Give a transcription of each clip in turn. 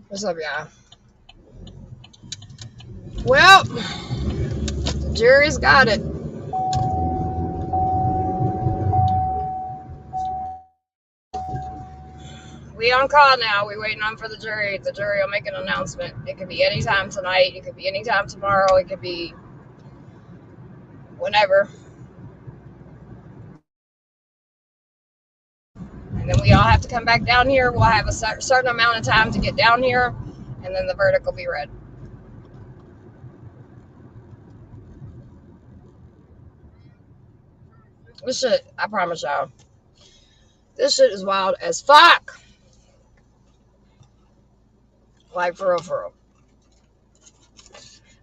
What's up, y'all? Well, the jury's got it. We on call now. We waiting on for the jury. The jury will make an announcement. It could be anytime tonight. It could be anytime tomorrow. It could be whenever. And then we all have to come back down here. We'll have a certain amount of time to get down here, and then the verdict will be read. This shit, I promise y'all, this shit is wild as fuck. Like, for real, for real.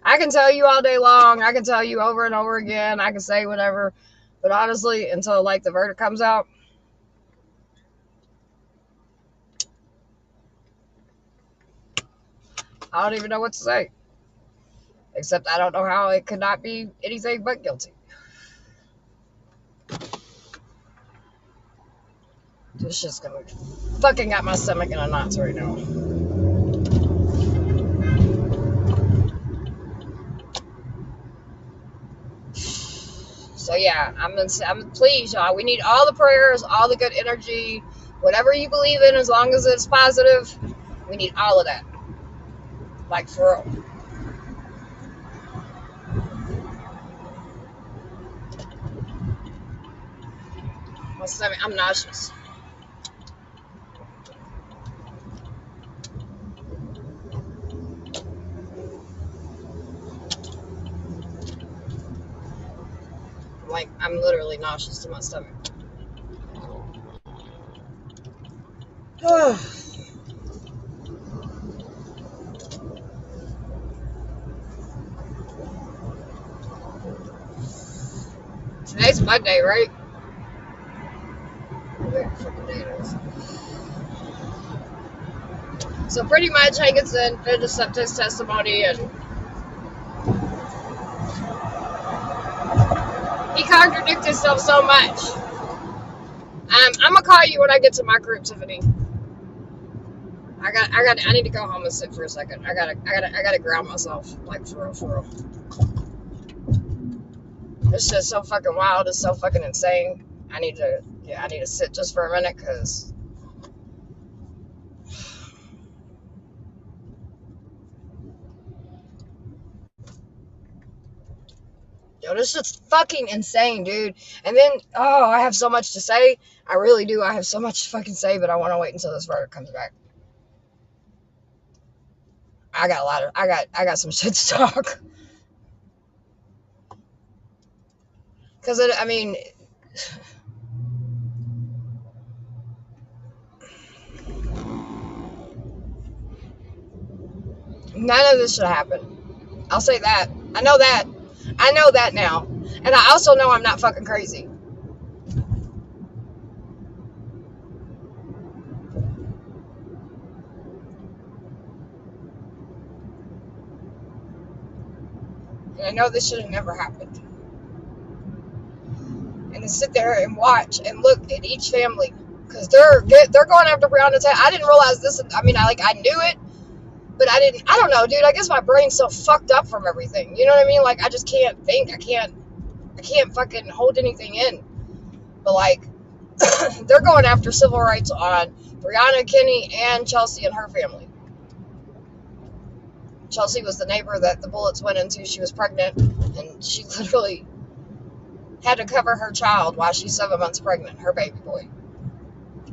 I can tell you all day long. I can tell you over and over again. I can say whatever. But honestly, until, like, the verdict comes out, I don't even know what to say. Except I don't know how it could not be anything but guilty. This shit's gonna fucking got my stomach in a knots right now. So yeah, I'm please, y'all. We need all the prayers, all the good energy, whatever you believe in, as long as it's positive. We need all of that. Like, for real. My stomach, I'm nauseous. Like, I'm literally nauseous to my stomach. Today's Monday, right? Whatever fucking day it is. So pretty much Hankinson finished up his testimony, and he contradicted himself so much. I'm gonna call you when I get to my group, Tiffany. I need to go home and sit for a second. I gotta ground myself. Like, for real, for real. This shit's so fucking wild. It's so fucking insane. I need to sit just for a minute, cause yo, this shit's fucking insane, dude. And then, oh, I have so much to say. I really do. I have so much to fucking say, but I want to wait until this verdict comes back. I got some shit to talk. Cause I mean, none of this should happen. I'll say that. I know that. I know that now. And I also know I'm not fucking crazy. And I know this should have never happened. And to sit there and watch and look at each family, because they're going after Breonna Taylor. I didn't realize this. I mean, I knew it, but I didn't. I don't know, dude. I guess my brain's so fucked up from everything. You know what I mean? Like, I just can't think. I can't fucking hold anything in. But like, they're going after civil rights on Breonna, Kenny, and Chelsea and her family. Chelsea was the neighbor that the bullets went into. She was pregnant, and she literally had to cover her child while she's 7 months pregnant, her baby boy,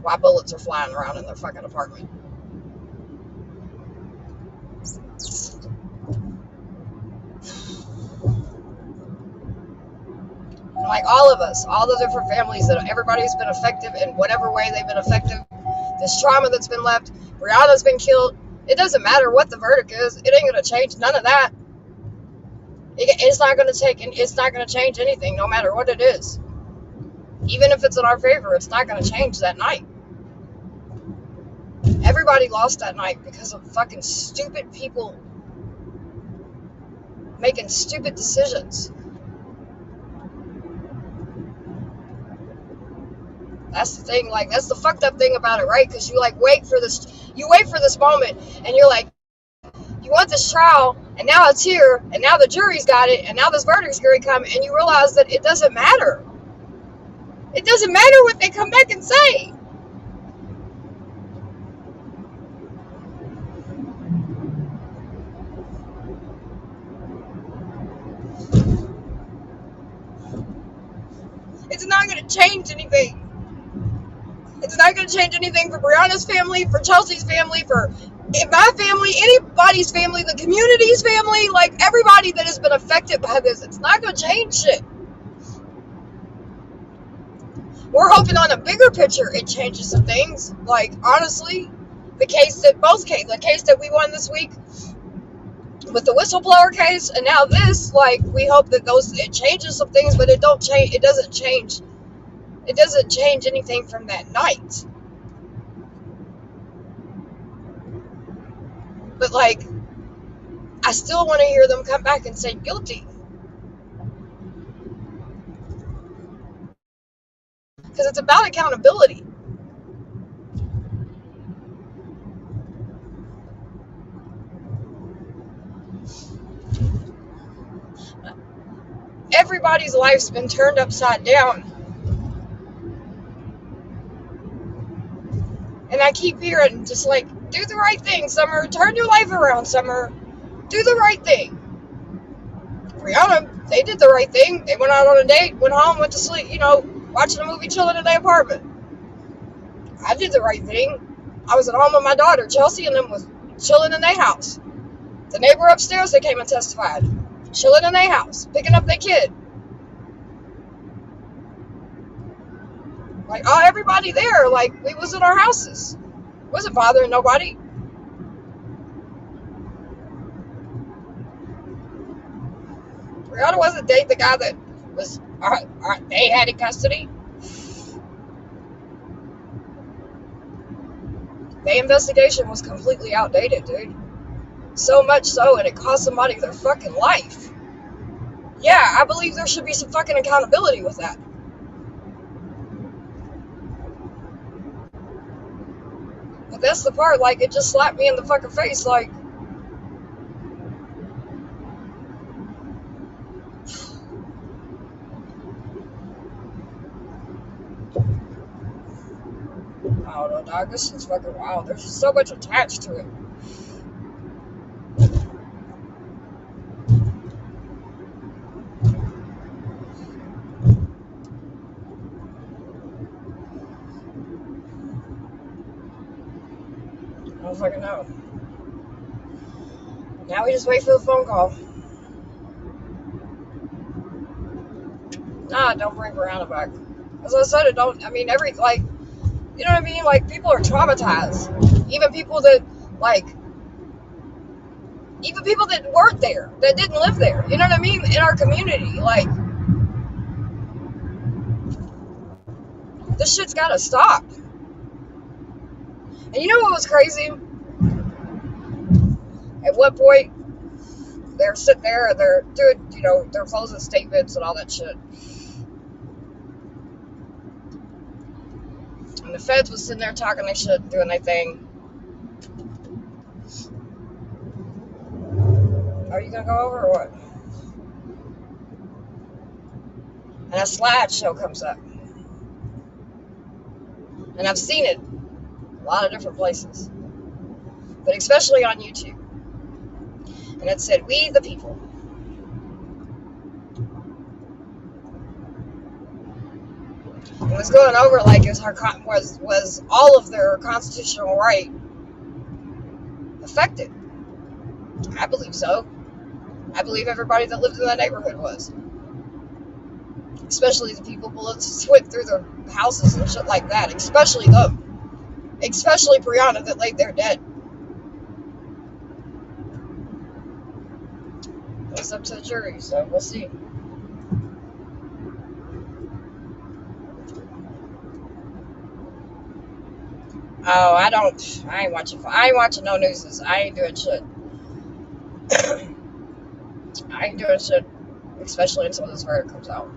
while bullets are flying around in their fucking apartment. And like, all of us, all the different families, that everybody's been effective in whatever way they've been effective. This trauma that's been left, Breonna's been killed. It doesn't matter what the verdict is. It ain't gonna change none of that. It's not gonna change anything, no matter what it is. Even if it's in our favor, it's not gonna change that night. Everybody lost that night because of fucking stupid people making stupid decisions. That's the thing. Like, that's the fucked up thing about it, right? Because you like wait for this moment, and you're like, you want this trial, and now it's here, and now the jury's got it, and now this verdict's going to come, and you realize that it doesn't matter. It doesn't matter what they come back and say. It's not going to change anything. It's not going to change anything for Brianna's family, for Chelsea's family, for my family, anybody's family, the community's family, like everybody that has been affected by this. It's not going to change shit. We're hoping on a bigger picture it changes some things. Like, honestly, the case that we won this week with the whistleblower case, and now this, like, we hope that it changes some things, but it doesn't change anything from that night. But, like, I still want to hear them come back and say guilty. Because it's about accountability. Everybody's life's been turned upside down. And I keep hearing, just like, do the right thing, Summer. Turn your life around, Summer. Do the right thing. Brianna, they did the right thing. They went out on a date, went home, went to sleep, watching a movie, chilling in their apartment. I did the right thing. I was at home with my daughter, Chelsea, and them was chilling in their house. The neighbor upstairs, they came and testified. Chilling in their house, picking up their kid. Like, everybody there, like, we was in our houses. Wasn't bothering nobody. Brianna wasn't dating the guy that was they had in custody. The investigation was completely outdated, dude. So much so, and it cost somebody their fucking life. Yeah, I believe there should be some fucking accountability with that. But that's the part, like, it just slapped me in the fucking face, like, I don't know, dog, this shit's fucking wild. There's just so much attached to it. I don't fucking know. Now we just wait for the phone call. Nah, don't bring Brianna back. As I said, you know what I mean? Like, people are traumatized. Even people that weren't there, that didn't live there. You know what I mean? In our community, like, this shit's gotta stop. And you know what was crazy? At one point, they're sitting there and they're doing, their closing statements and all that shit. And the feds was sitting there talking their shit, doing their thing. Are you gonna go over or what? And a slideshow comes up. And I've seen it a lot of different places, but especially on YouTube. And it said, "We the people." It was going over like was all of their constitutional right affected. I believe so. I believe everybody that lived in that neighborhood was. Especially the people bullets went through their houses and shit like that. Especially them. Especially Brianna that laid there dead. It's up to the jury, so we'll see. Oh, I ain't watching no newses. I ain't doing shit. I ain't doing shit, especially until this verdict comes out.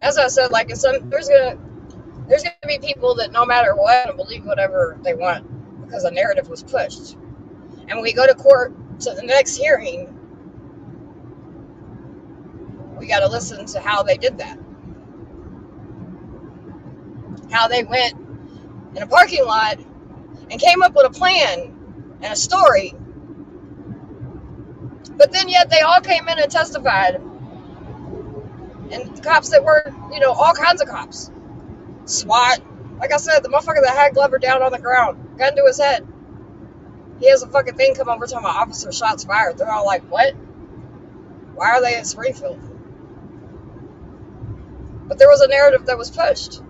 As I said, like there's gonna be people that no matter what believe whatever they want because a narrative was pushed. And when we go to court to the next hearing, we got to listen to how they did that. How they went in a parking lot and came up with a plan and a story. But then yet they all came in and testified. And the cops that were, all kinds of cops. SWAT. Like I said, the motherfucker that had Glover down on the ground, gun to his head. He has a fucking thing come over to my officer, shots fired. They're all like, what? Why are they at Springfield? But there was a narrative that was pushed.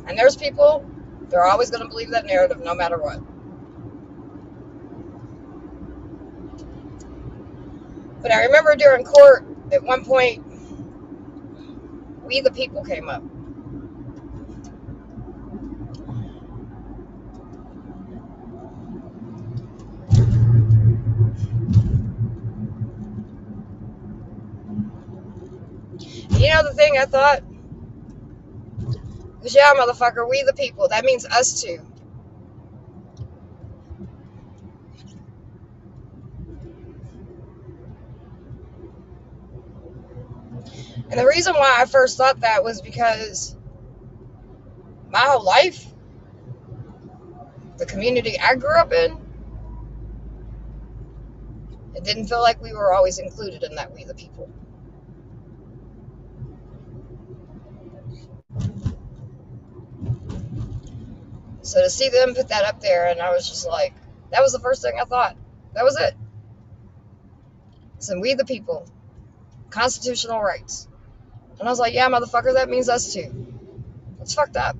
And there's people, they're always going to believe that narrative no matter what. But I remember during court, at one point, We the People came up. The thing I thought was, yeah, motherfucker, we the people. That means us too. And the reason why I first thought that was because my whole life, the community I grew up in, it didn't feel like we were always included in that we the people. So to see them put that up there, and I was just like, that was the first thing I thought. That was it. So we the people, constitutional rights. And I was like, yeah, motherfucker, that means us too. It's fucked up.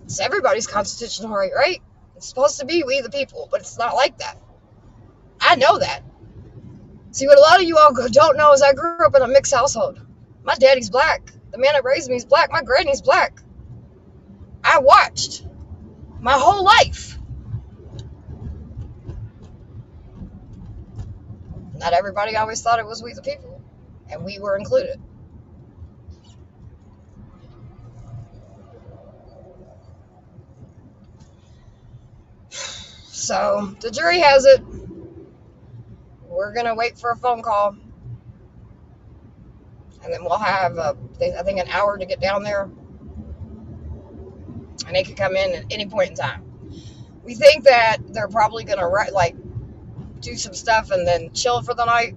It's everybody's constitutional right, right? It's supposed to be we the people, but it's not like that. I know that. See, what a lot of you all don't know is I grew up in a mixed household. My daddy's black. The man that raised me is black. My granny's black. I watched my whole life. Not everybody always thought it was we the people, and we were included. So the jury has it. We're going to wait for a phone call. And then we'll have, I think, an hour to get down there. And they could come in at any point in time. We think that they're probably going to, do some stuff and then chill for the night.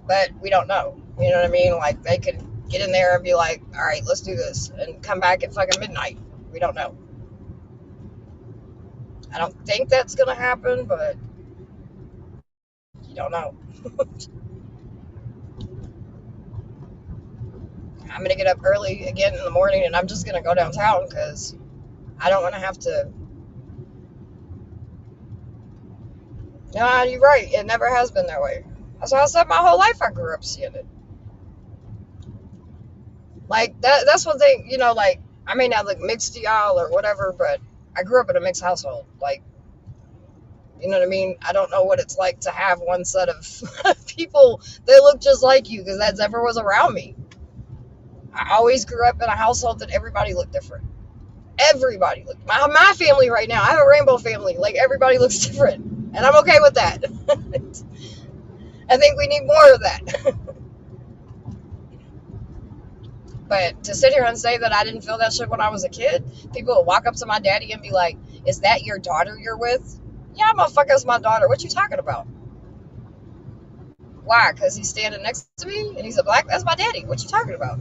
But we don't know. You know what I mean? Like, they could get in there and be like, all right, let's do this. And come back at fucking midnight. We don't know. I don't think that's going to happen, but you don't know. I'm going to get up early again in the morning, and I'm just going to go downtown because I don't want to have to. No, you're right. It never has been that way. That's why I said my whole life I grew up seeing it. Like, that's one thing, I may not look mixed to y'all or whatever, but I grew up in a mixed household. Like, you know what I mean? I don't know what it's like to have one set of people that look just like you, because that never was around me. I always grew up in a household that everybody looked different. Everybody looked. My family right now, I have a rainbow family. Like, everybody looks different. And I'm okay with that. I think we need more of that. But to sit here and say that I didn't feel that shit when I was a kid, people would walk up to my daddy and be like, is that your daughter you're with? Yeah, motherfucker, that's my daughter. What you talking about? Why? Because he's standing next to me and he's a black? That's my daddy. What you talking about?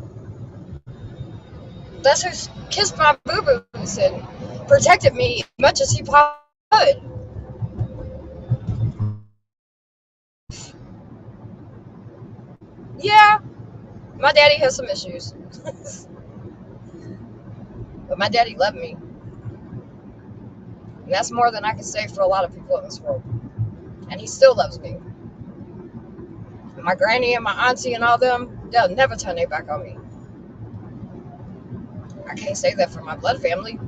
That's who kissed my boo-boos and protected me as much as he could. Yeah, my daddy has some issues. But my daddy loved me. And that's more than I can say for a lot of people in this world. And he still loves me. And my granny and my auntie and all them, they'll never turn their back on me. I can't say that for my blood family.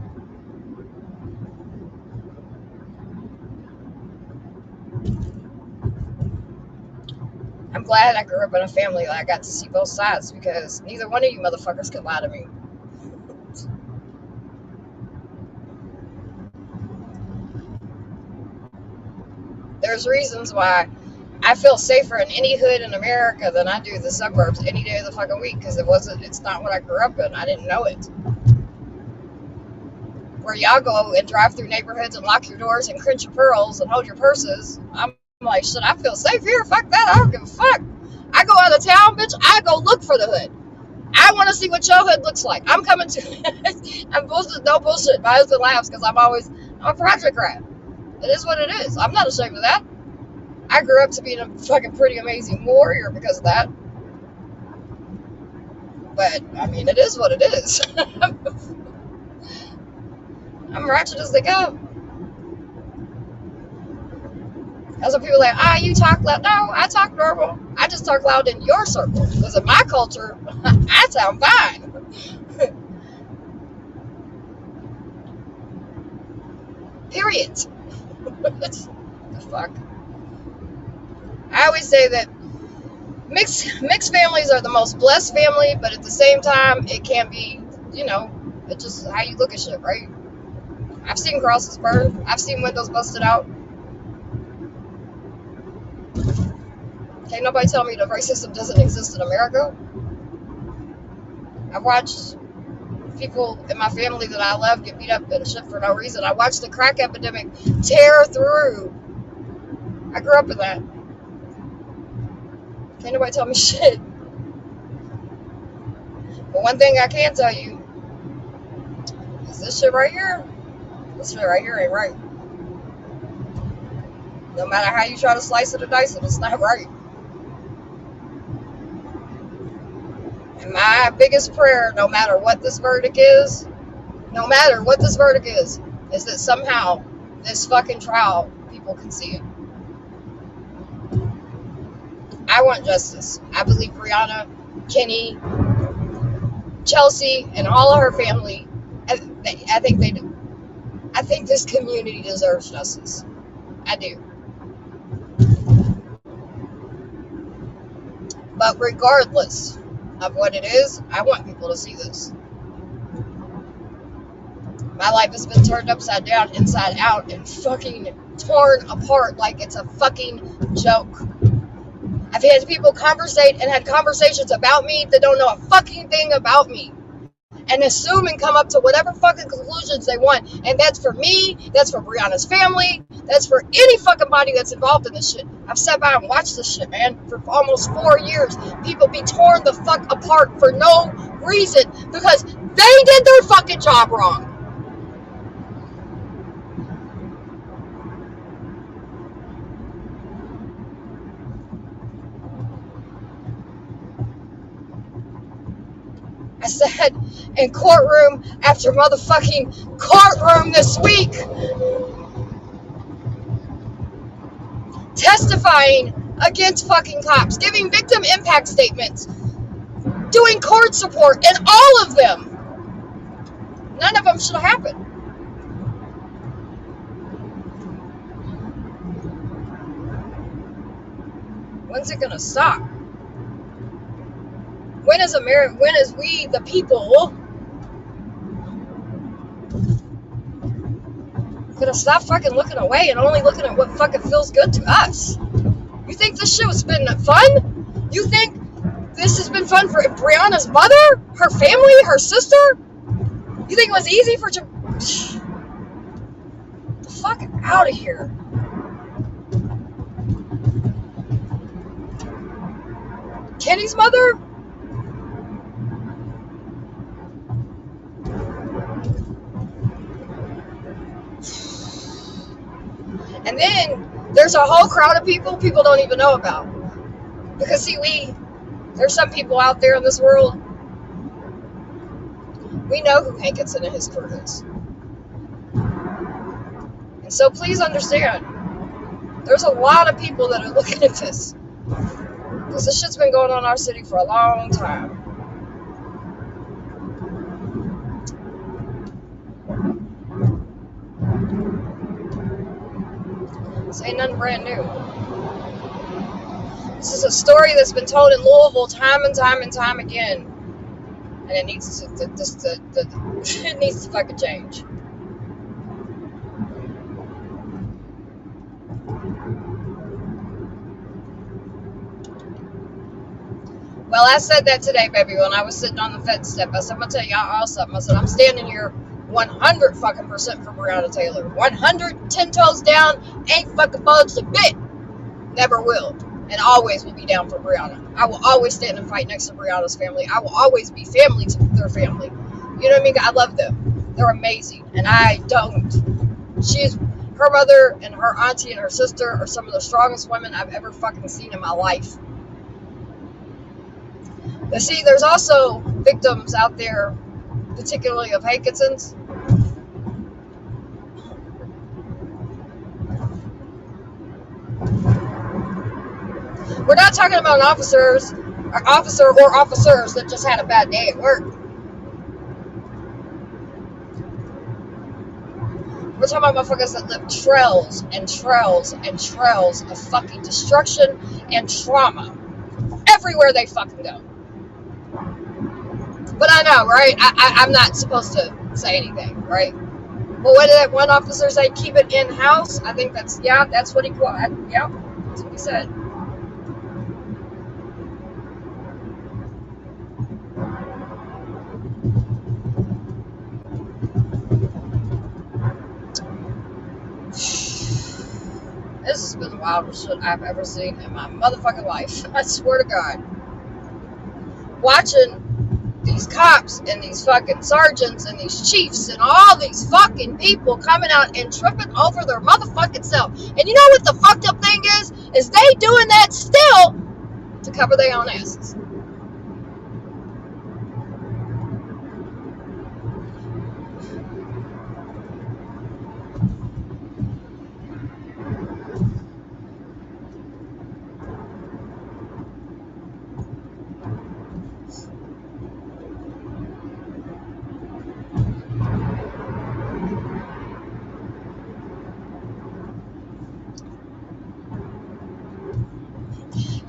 glad I grew up in a family that I got to see both sides, because neither one of you motherfuckers could lie to me. There's reasons why I feel safer in any hood in America than I do the suburbs any day of the fucking week, because it's not what I grew up in. I didn't know it. Where y'all go and drive through neighborhoods and lock your doors and clench your pearls and hold your purses, I'm like, shit, I feel safe here. Fuck that. I don't give a fuck. I go out of town, bitch. I go look for the hood. I want to see what your hood looks like. I'm coming to. I'm bullshit. No bullshit. My husband laughs because I'm a project rat. It is what it is. I'm not ashamed of that. I grew up to be a fucking pretty amazing warrior because of that. But, I mean, it is what it is. I'm ratchet as they go. That's what people are like, you talk loud. No, I talk normal. I just talk loud in your circle. Because in my culture, I sound fine. Period. The fuck? I always say that mixed families are the most blessed family, but at the same time, it can be, it's just how you look at shit, right? I've seen crosses burned. I've seen windows busted out. Can't nobody tell me that racism doesn't exist in America. I've watched people in my family that I love get beat up and shit for no reason. I watched the crack epidemic tear through. I grew up in that. Can't nobody tell me shit. But one thing I can tell you is this shit right here. This shit right here ain't right. No matter how you try to slice it or dice it, it's not right. And my biggest prayer, no matter what this verdict is, is that somehow this fucking trial, people can see it. I want justice. I believe Breonna, Kenny, Chelsea, and all of her family, I think they do. I think this community deserves justice. I do. But regardless of what it is, I want people to see this. My life has been turned upside down, inside out, and fucking torn apart like it's a fucking joke. I've had people conversate and had conversations about me that don't know a fucking thing about me, and assume and come up to whatever fucking conclusions they want. And that's for me, that's for Breonna's family, that's for any fucking body that's involved in this shit. I've sat by and watched this shit, man, for almost 4 years. People be torn the fuck apart for no reason because they did their fucking job wrong. I said in courtroom after motherfucking courtroom this week, testifying against fucking cops, giving victim impact statements, doing court support, and all of them. None of them should have happened. When's it gonna stop? When is we, the people, gonna stop fucking looking away and only looking at what fucking feels good to us? You think this shit has been fun? You think this has been fun for Breonna's mother, her family, her sister? You think it was easy for the fuck out of here. Kenny's mother? And then there's a whole crowd of people don't even know about. Because see, there's some people out there in this world, we know who Hankinson and his crew is. And so please understand, there's a lot of people that are looking at this. Because this shit's been going on in our city for a long time. This ain't nothing brand new. This is a story that's been told in Louisville time and time and time again, and it needs to it needs to fucking change. Well, I said that today, baby, when I was sitting on the Fed step. I said, I'm gonna tell y'all all something. I said, I'm standing here 100 fucking percent for Breonna Taylor. 100, 10 toes down, ain't fucking budged a bit. Never will. And always will be down for Breonna. I will always stand and fight next to Breonna's family. I will always be family to their family. You know what I mean? I love them. They're amazing. And I don't. Her mother and her auntie and her sister are some of the strongest women I've ever fucking seen in my life. But see, there's also victims out there, particularly of Hankinson's. We're not talking about an officer or officers that just had a bad day at work. We're talking about motherfuckers that live trails and trails and trails of fucking destruction and trauma everywhere they fucking go. But I know, right? I'm not supposed to say anything, right? But what did that one officer say? Keep it in-house? I think that's what he quoted. Yeah, that's what he said. This has been the wildest shit I've ever seen in my motherfucking life. I swear to God. Watching these cops and these fucking sergeants and these chiefs and all these fucking people coming out and tripping over their motherfucking self. And you know what the fucked up thing is? Is they doing that still to cover their own asses.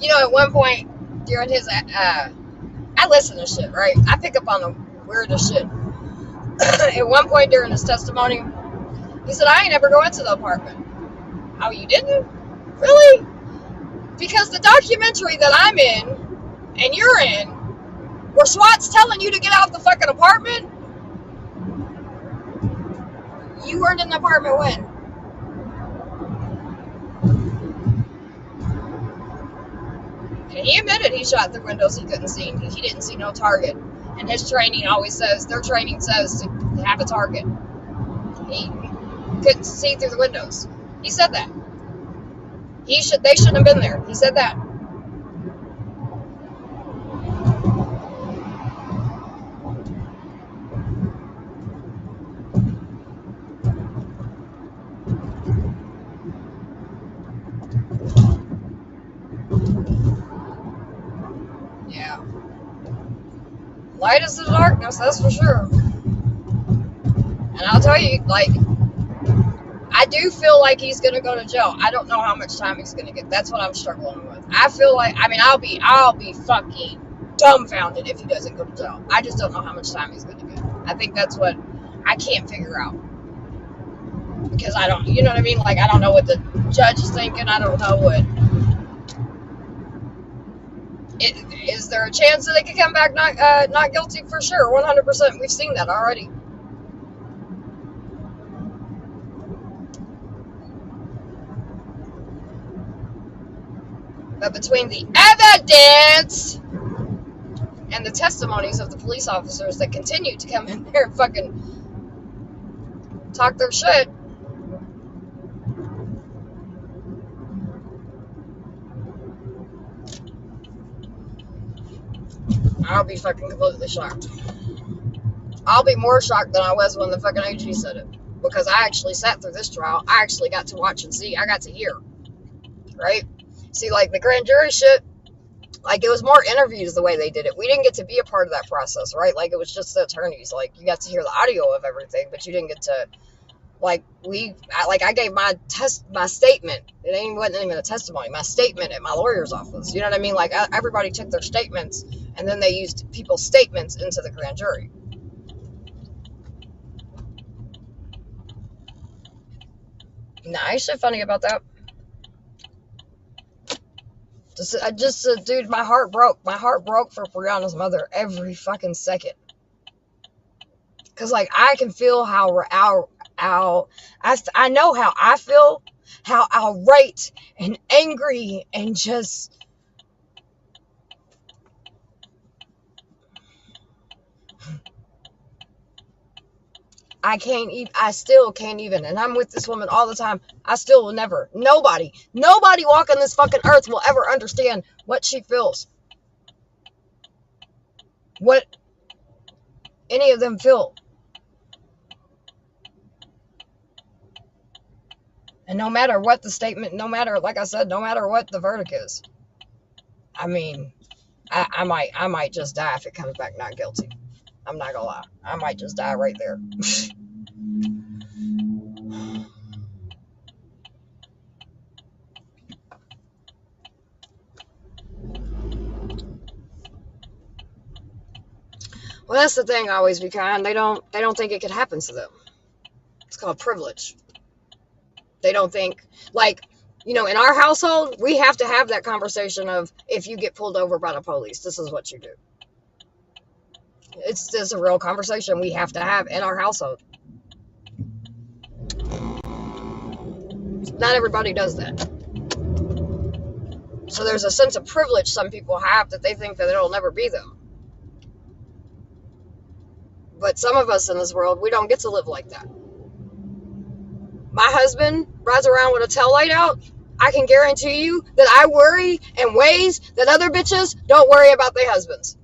You know, at one point during his, I listen to shit, right? I pick up on the weirdest shit. At one point during his testimony, he said, I ain't ever go into the apartment. Oh, you didn't? Really? Because the documentary that I'm in, and you're in, where SWAT's telling you to get out of the fucking apartment, you weren't in the apartment when? And he admitted he shot through windows he couldn't see. He didn't see no target. And his training always says, their training says to have a target. He couldn't see through the windows. He said that. They shouldn't have been there. He said that. Yeah. Light is the darkness, that's for sure. And I'll tell you, like, I do feel like he's gonna go to jail. I don't know how much time he's gonna get. That's what I'm struggling with. I feel like, I mean, I'll be fucking dumbfounded if he doesn't go to jail. I just don't know how much time he's gonna get. I think that's what I can't figure out. Because I don't, you know what I mean? Like, I don't know what the judge is thinking. I don't know what. Is there a chance that they could come back not guilty? For sure, 100%. We've seen that already. But between the evidence and the testimonies of the police officers that continue to come in there and fucking talk their shit, I'll be fucking completely shocked. I'll be more shocked than I was when the fucking AG said it. Because I actually sat through this trial. I actually got to watch and see. I got to hear. Right? See, like, the grand jury shit, like, it was more interviews the way they did it. We didn't get to be a part of that process, right? Like, it was just the attorneys. Like, you got to hear the audio of everything, but you didn't get to Like I gave my statement. Wasn't even a testimony. My statement at my lawyer's office. You know what I mean? Like everybody took their statements, and then they used people's statements into the grand jury. Nice shit funny about that. Dude, my heart broke. My heart broke for Brianna's mother every fucking second. Cause like I can feel how I know how I feel, how irate and angry and just. I still can't even, and I'm with this woman all the time. I still will never, nobody walking this fucking earth will ever understand what she feels. What any of them feel. And no matter what the statement, no matter, like I said, no matter what the verdict is, I mean, I might just die if it comes back not guilty. I'm not gonna lie. I might just die right there. Well, that's the thing. Always be kind. They don't think it could happen to them. It's called privilege. They don't think, like, in our household, we have to have that conversation of, if you get pulled over by the police, this is what you do. It's just a real conversation we have to have in our household. Not everybody does that. So there's a sense of privilege some people have that they think that it'll never be them. But some of us in this world, we don't get to live like that. My husband rides around with a tail light out. I can guarantee you that I worry in ways that other bitches don't worry about their husbands.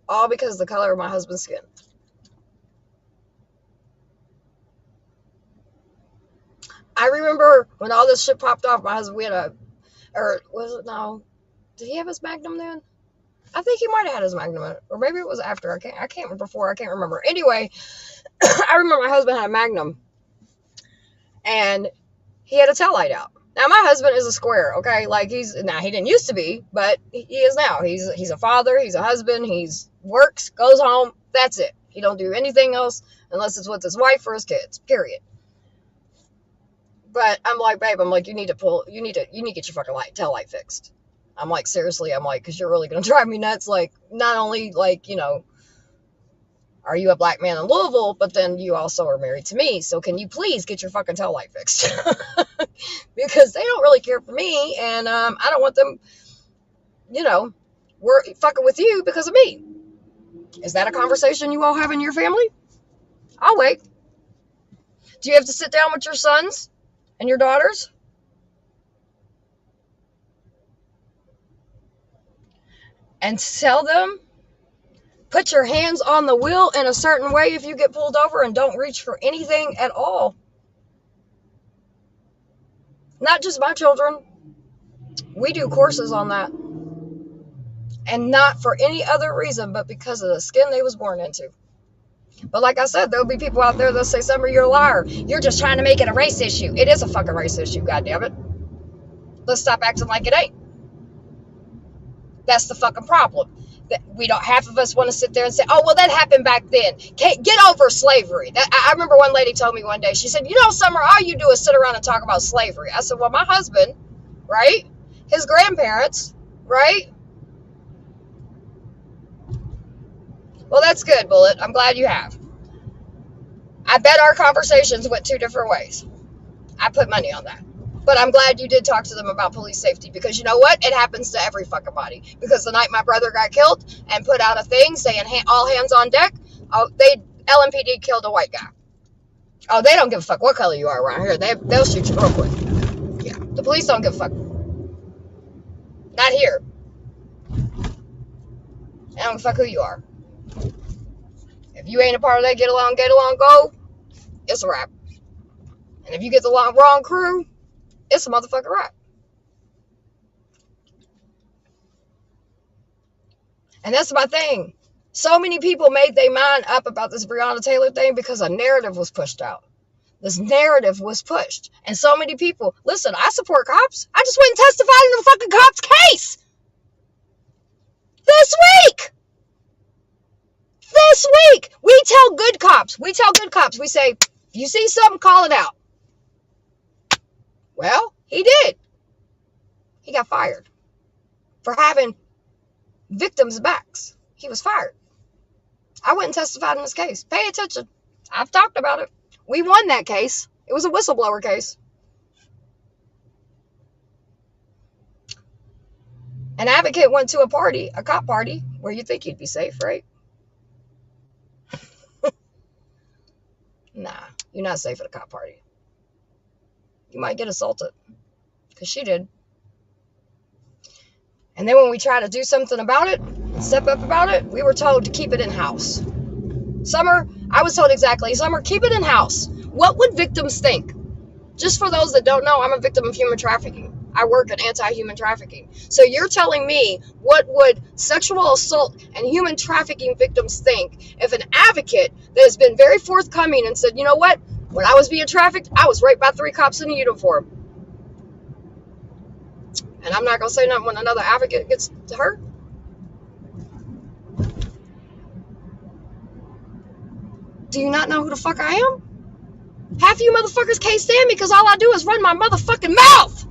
All because of the color of my husband's skin. I remember when all this shit popped off, my husband, did he have his Magnum then? I think he might have had his Magnum, or maybe it was after. I can't remember. Anyway, I remember my husband had a Magnum, and he had a tail light out. Now my husband is a square, okay? Like he didn't used to be, but he is now. He's a father, he's a husband, he's works, goes home, that's it. He don't do anything else unless it's with his wife or his kids, period. But I'm like, babe, you need to get your fucking tail light fixed. I'm like, seriously, because you're really going to drive me nuts. Like, not only, are you a black man in Louisville, but then you also are married to me. So can you please get your fucking tail light fixed? Because they don't really care for me, and I don't want them, we're fucking with you because of me. Is that a conversation you all have in your family? I'll wait. Do you have to sit down with your sons and your daughters? And tell them, put your hands on the wheel in a certain way if you get pulled over, and don't reach for anything at all. Not just my children. We do courses on that. And not for any other reason but because of the skin they was born into. But like I said, there'll be people out there that say, Summer, you're a liar. You're just trying to make it a race issue. It is a fucking race issue, goddammit. Let's stop acting like it ain't. That's the fucking problem. That we don't. Half of us want to sit there and say, "Oh, well, that happened back then." Get over slavery. I remember one lady told me one day. She said, Summer, all you do is sit around and talk about slavery. I said, well, my husband, right? His grandparents, right? Well, that's good, Bullet. I'm glad you have. I bet our conversations went two different ways. I put money on that. But I'm glad you did talk to them about police safety, because you know what? It happens to every fucking body. Because the night my brother got killed and put out a thing saying all hands on deck, LMPD killed a white guy. Oh, they don't give a fuck what color you are around here. They'll shoot you real quick. Yeah, the police don't give a fuck. Not here. They don't give a fuck who you are. If you ain't a part of that get along, go, it's a wrap. And if you get the wrong crew, it's a motherfucking wrap. And that's my thing. So many people made their mind up about this Breonna Taylor thing because a narrative was pushed out. This narrative was pushed. And so many people, listen, I support cops. I just went and testified in the fucking cops case this week. This week. We tell good cops. We say, if you see something, call it out. Well, he did. He got fired for having victims' backs. He was fired. I went and testified in this case. Pay attention. I've talked about it. We won that case. It was a whistleblower case. An advocate went to a party, a cop party, where you think you'd be safe, right? Nah, you're not safe at a cop party. You might get assaulted, because she did. And then when we try to do something about it, step up about it, we were told to keep it in-house. Summer, I was told exactly, Summer, keep it in-house. What would victims think? Just for those that don't know, I'm a victim of human trafficking. I work in anti-human trafficking. So you're telling me what would sexual assault and human trafficking victims think if an advocate that has been very forthcoming and said, you know what, when I was being trafficked, I was raped by 3 cops in a uniform. And I'm not going to say nothing when another advocate gets hurt. Do you not know who the fuck I am? Half of you motherfuckers can't stand me because all I do is run my motherfucking mouth.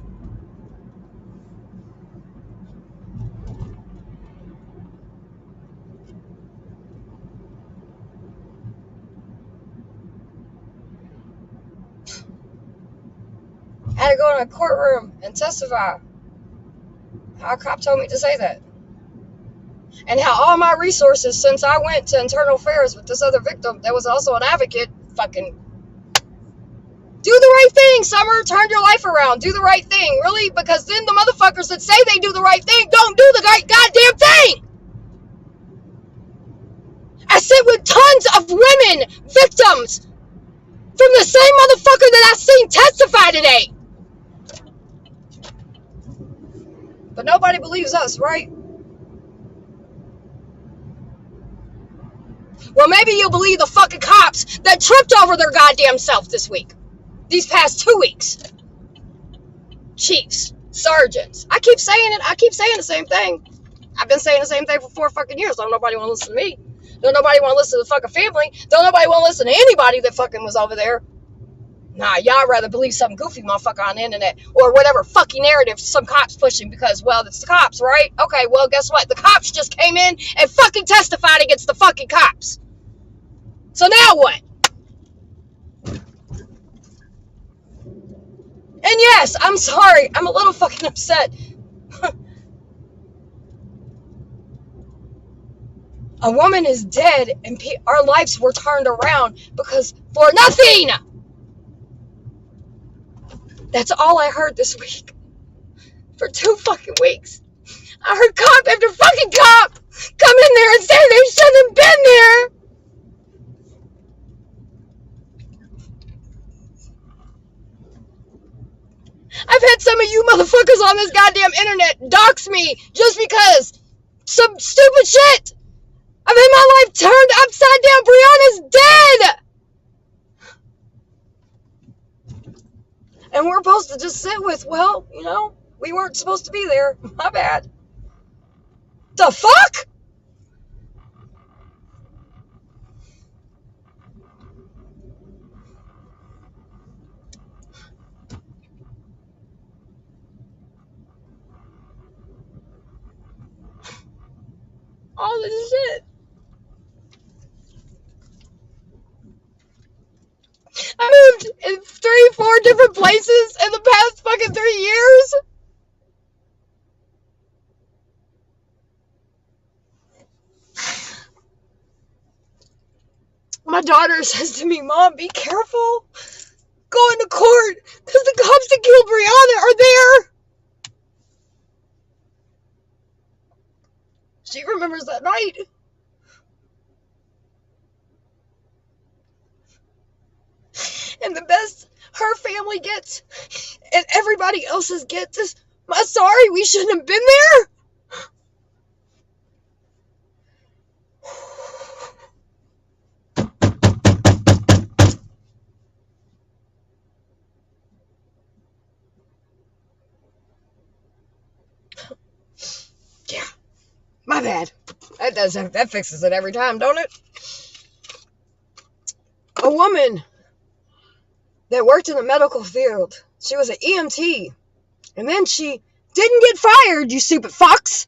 I had to go in a courtroom and testify. How a cop told me to say that. And how all my resources, since I went to internal affairs with this other victim that was also an advocate, fucking do the right thing, Summer. Turn your life around. Do the right thing. Really? Because then the motherfuckers that say they do the right thing don't do the goddamn thing. I sit with tons of women, victims, from the same motherfucker that I seen testify today. But nobody believes us, right? Well, maybe you'll believe the fucking cops that tripped over their goddamn self this week. These past 2 weeks. Chiefs, sergeants. I keep saying it. I keep saying the same thing. I've been saying the same thing for 4 fucking years. Don't nobody want to listen to me. Don't nobody want to listen to the fucking family. Don't nobody want to listen to anybody that fucking was over there. Nah, y'all rather believe some goofy motherfucker on the internet or whatever fucking narrative some cops pushing because, well, it's the cops, right? Okay, well, guess what? The cops just came in and fucking testified against the fucking cops. So now what? And yes, I'm sorry. I'm a little fucking upset. A woman is dead and our lives were turned around because for nothing. That's all I heard this week. For 2 fucking weeks. I heard cop after fucking cop come in there and say they shouldn't have been there. I've had some of you motherfuckers on this goddamn internet dox me just because some stupid shit. I've had my life turned upside down. Breonna's dead. And we're supposed to just sit with, well, you know, we weren't supposed to be there. My bad. The fuck? All this shit. I moved in 3, 4 different places in the past fucking 3 years. My daughter says to me, Mom, be careful going to court because the cops that killed Breonna are there. She remembers that night. And the best her family gets and everybody else's gets is, I'm sorry, we shouldn't have been there. That fixes it every time, don't it? A woman that worked in the medical field. She was an EMT. And then she didn't get fired, you stupid fucks.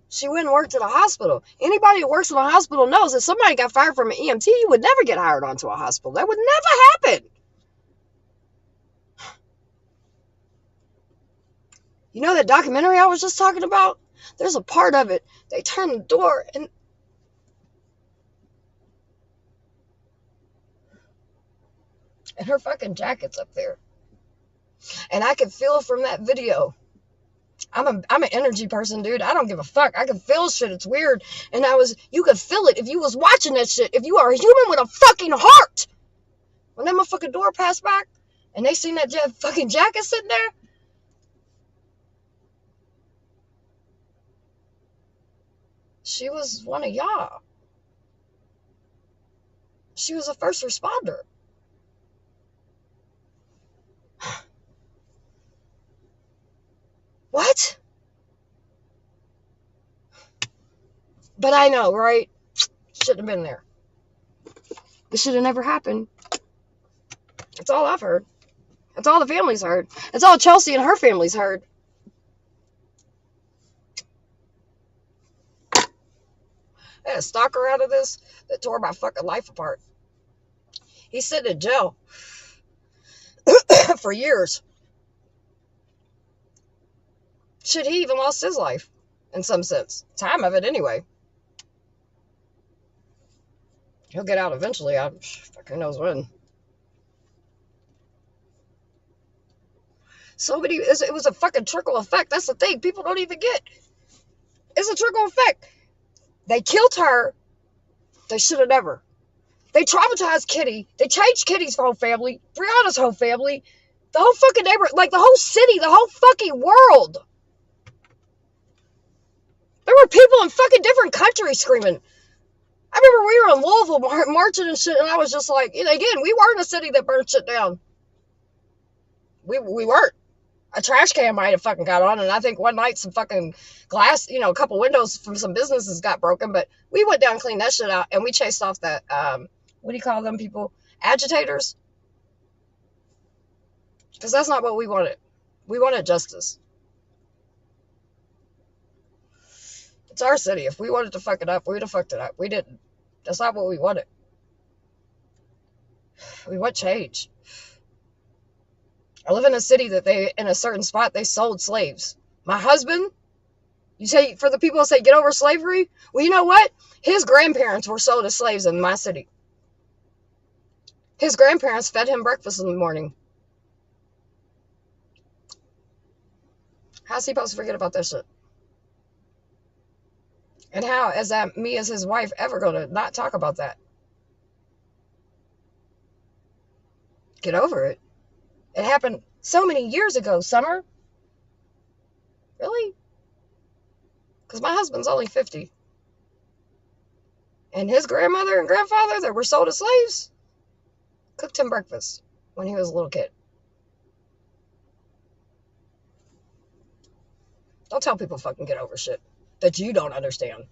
She went and worked at a hospital. Anybody who works in a hospital knows if somebody got fired from an EMT, you would never get hired onto a hospital. That would never happen. You know that documentary I was just talking about? There's a part of it. They turn the door and her fucking jacket's up there. And I could feel from that video. I'm an energy person, dude. I don't give a fuck. I can feel shit. It's weird. And you could feel it if you was watching that shit. If you are a human with a fucking heart. When that motherfucking door passed back and they seen that fucking jacket sitting there. She was one of y'all. She was a first responder. What? But I know, right? Shouldn't have been there. This should have never happened. That's all I've heard. That's all the family's heard. That's all Chelsea and her family's heard. I had a stalker out of this that tore my fucking life apart. He's sitting in jail for years. Shit, he even lost his life in some sense. Time of it anyway. He'll get out eventually. Who knows when. It was a fucking trickle effect. That's the thing. People don't even get. It's a trickle effect. They killed her. They should have never. They traumatized Kitty. They changed Kitty's whole family. Brianna's whole family. The whole fucking neighborhood. Like the whole city. The whole fucking world. There were people in fucking different countries screaming. I remember we were in Louisville marching and shit, and I was just like, again, we weren't a city that burned shit down. We weren't. A trash can might have fucking got on, and I think one night some fucking glass, a couple windows from some businesses got broken, but we went down and cleaned that shit out, and we chased off that, what do you call them people? Agitators? Because that's not what we wanted. We wanted justice. It's our city. If we wanted to fuck it up, we would have fucked it up. We didn't. That's not what we wanted. We want change. I live in a city that in a certain spot, they sold slaves. My husband, you say, for the people who say, get over slavery, well, you know what? His grandparents were sold as slaves in my city. His grandparents fed him breakfast in the morning. How's he supposed to forget about that shit? And how is that me as his wife ever going to not talk about that? Get over it. It happened so many years ago, Summer. Really? Because my husband's only 50. And his grandmother and grandfather that were sold as slaves cooked him breakfast when he was a little kid. Don't tell people fucking get over shit that you don't understand.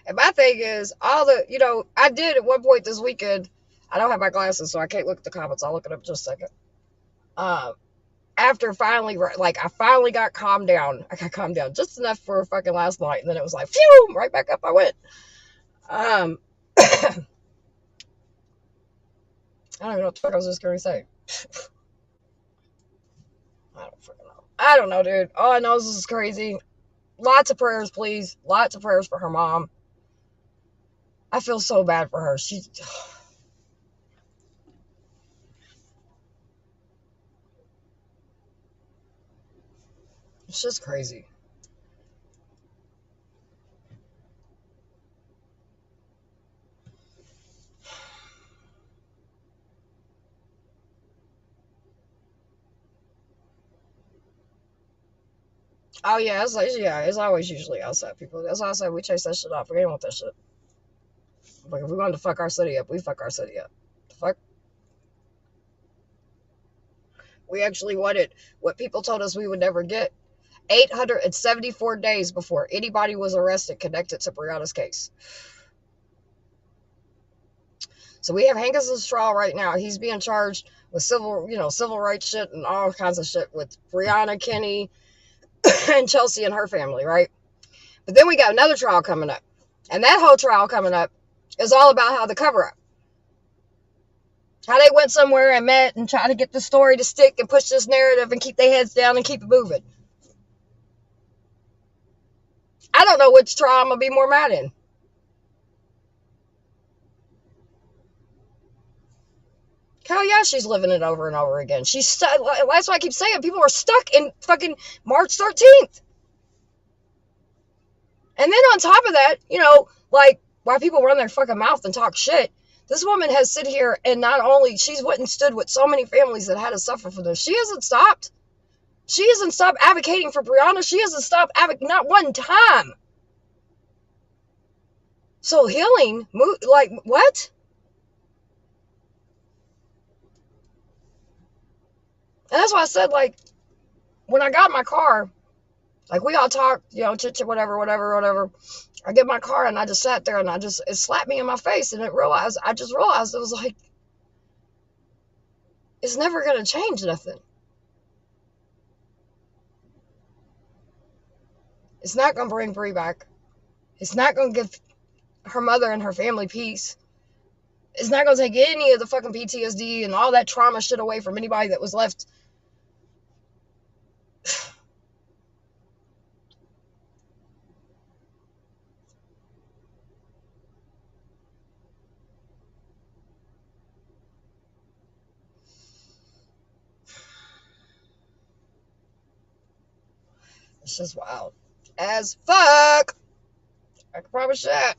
And my thing is, I did at one point this weekend, I don't have my glasses, so I can't look at the comments. I'll look it up in just a second. After finally, I finally got calmed down. I got calmed down just enough for fucking last night, and then it was like, phew, right back up I went. I don't even know what the fuck I was just going to say. I don't fucking know. I don't know, dude. All I know is this is crazy. Lots of prayers, please. Lots of prayers for her mom. I feel so bad for her. It's just crazy. Oh, yeah, it's always usually outside people. That's why I said we chase that shit off. We ain't want that shit. Like, if we wanted to fuck our city up, we fuck our city up. The fuck? We actually wanted what people told us we would never get. 874 days before anybody was arrested connected to Brianna's case. So we have Hankins' trial right now. He's being charged with civil rights shit and all kinds of shit with Brianna, Kenny, and Chelsea and her family, right? But then we got another trial coming up. And that whole trial coming up is all about how the cover up. How they went somewhere and met and tried to get the story to stick and push this narrative and keep their heads down and keep it moving. I don't know which trial I'm going to be more mad in. Hell yeah, she's living it over and over again. She's stuck. That's why I keep saying people are stuck in fucking March 13th. And then on top of that, like, why people run their fucking mouth and talk shit. This woman has sit here and not only, she's went and stood with so many families that had to suffer for this. She hasn't stopped. She hasn't stopped advocating for Brianna. She hasn't stopped advocating, not one time. So healing, like, what? And that's why I said, like, when I got in my car, like, we all talked, chit, whatever. I get in my car and I just sat there and it slapped me in my face and I just realized it was like, it's never going to change nothing. It's not going to bring Bree back. It's not going to give her mother and her family peace. It's not going to take any of the fucking PTSD and all that trauma shit away from anybody that was left. It's just wild as fuck. I can promise you that.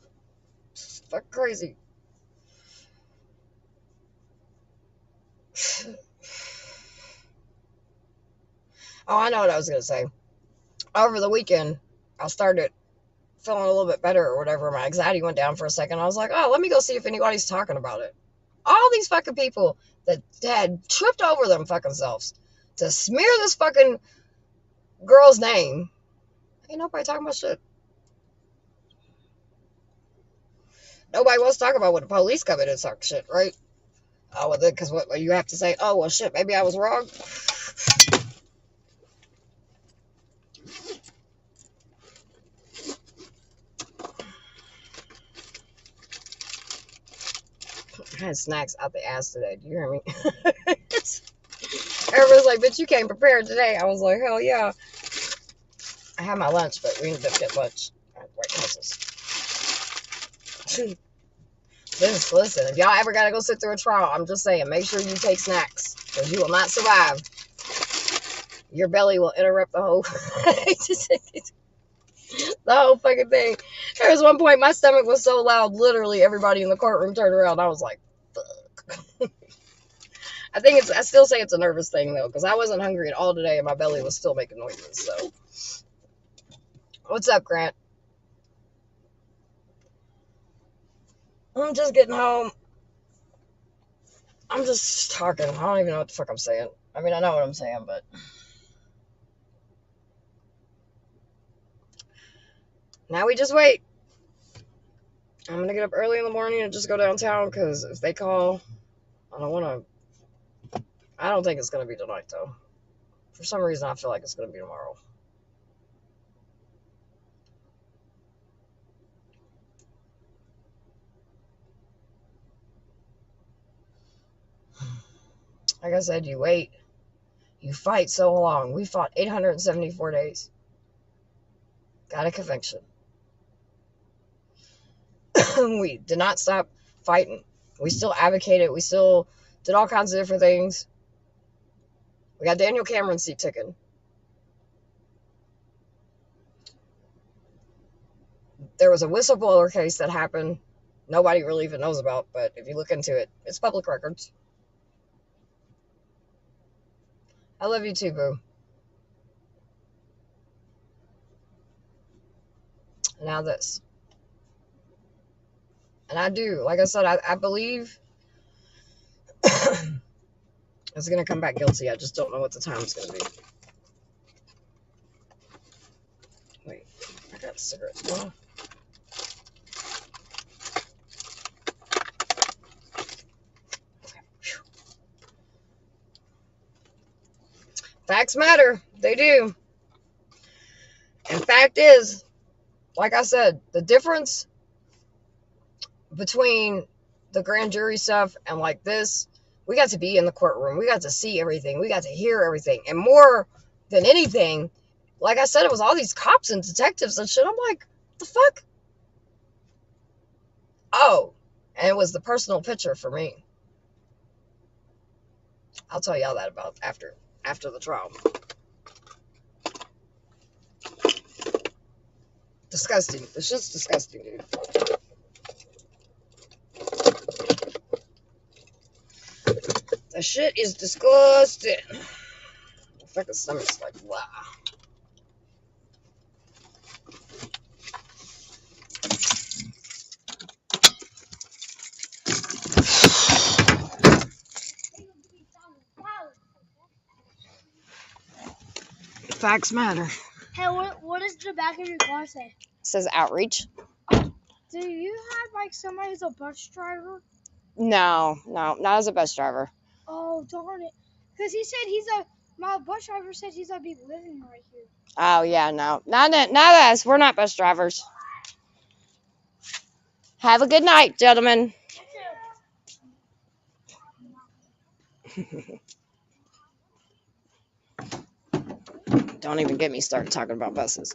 It's fucking crazy. Oh, I know what I was going to say. Over the weekend, I started feeling a little bit better or whatever. My anxiety went down for a second. I was like, oh, let me go see if anybody's talking about it. All these fucking people that had tripped over them fucking selves to smear this fucking girl's name. Ain't nobody talking about shit. Nobody wants to talk about what the police come in and talk shit, right? Oh, well, because what you have to say, oh, well, shit, maybe I was wrong. I had snacks out the ass today. Do you hear me? Everyone's like, bitch, you came prepared today. I was like, hell yeah. I had my lunch, but we ended up getting lunch at White Houses. Listen, if y'all ever got to go sit through a trial, I'm just saying, make sure you take snacks, because you will not survive. Your belly will interrupt the whole fucking thing. There was one point my stomach was so loud, literally everybody in the courtroom turned around. I was like, fuck. I still say it's a nervous thing though, because I wasn't hungry at all today and my belly was still making noises. So, what's up, Grant? I'm just getting home. I'm just talking. I don't even know what the fuck I'm saying. I mean, I know what I'm saying, but now we just wait. I'm going to get up early in the morning and just go downtown, because if they call, I don't think it's going to be tonight, though. For some reason, I feel like it's going to be tomorrow. Like I said, you wait. You fight so long. We fought 874 days. Got a conviction. We did not stop fighting. We still advocated. We still did all kinds of different things. We got Daniel Cameron's seat ticking. There was a whistleblower case that happened. Nobody really even knows about, but if you look into it, it's public records. I love you too, boo. Now this. And I do. Like I said, I believe It's going to come back guilty. I just don't know what the time's going to be. Wait, I got cigarettes. Well, facts matter. They do. And fact is, like I said, the difference between the grand jury stuff and like this, we got to be in the courtroom. We got to see everything. We got to hear everything. And more than anything, like I said, it was all these cops and detectives and shit. I'm like, what the fuck? Oh, and it was the personal picture for me. I'll tell y'all that about after the trial. Disgusting. It's just disgusting, dude. The shit is disgusting. The fucking stomach's like, wow. Facts matter. Hey, what does the back of your car say? It says outreach. Do you have like somebody who's a bus driver? No, not as a bus driver. Oh darn it! Because he said my bus driver said he's gonna be living right here. Oh yeah, no, not us. We're not bus drivers. Have a good night, gentlemen. Don't even get me started talking about buses.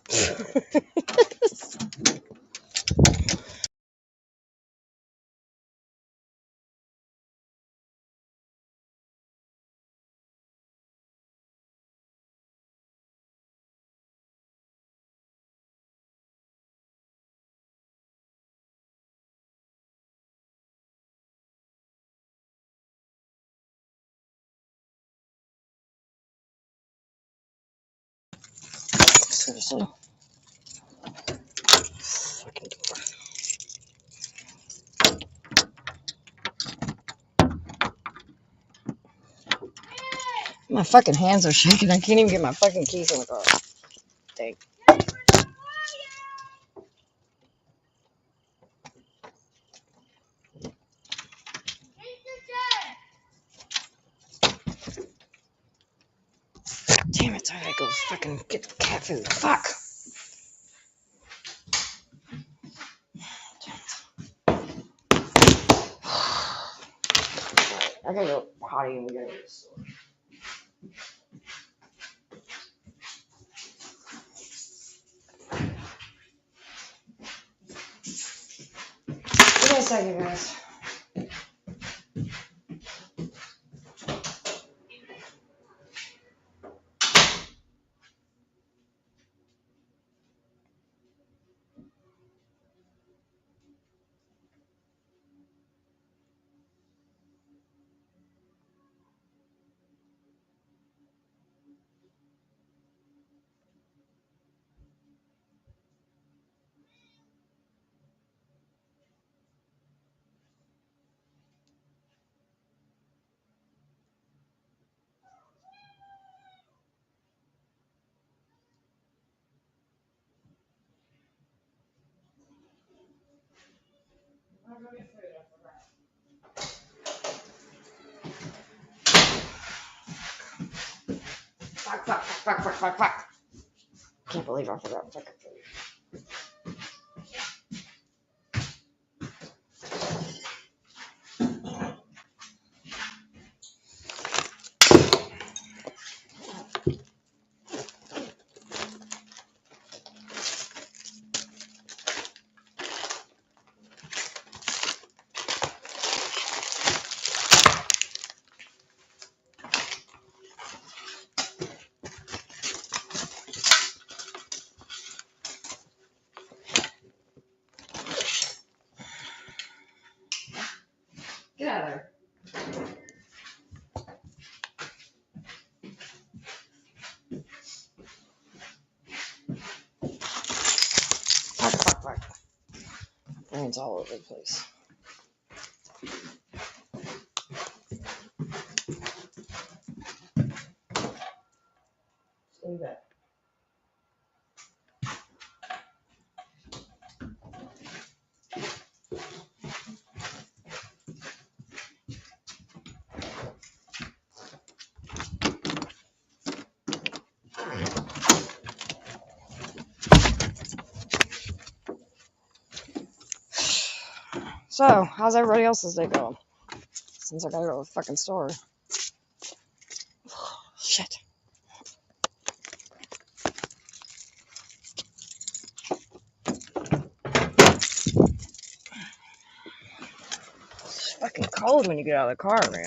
Seriously. Fucking door. My fucking hands are shaking. I can't even get my fucking keys in the car. Dang. Damn it, I gotta go fucking get the cat food. Fuck. I gotta go potty and we gotta go to the store. Give me a second, guys. Fuck. Can't believe I forgot fucking food. Get out of there. Fuck. Brains all over the place. So, how's everybody else's day going? Since I gotta go to the fucking store. Shit. It's fucking cold when you get out of the car, man.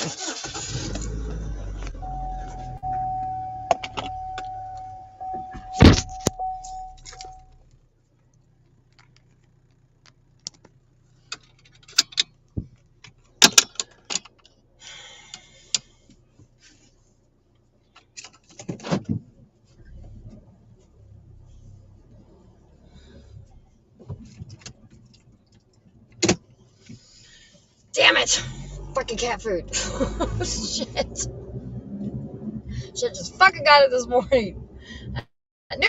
Damn it! Fucking cat food. Shit. Shit just fucking got it this morning. I knew.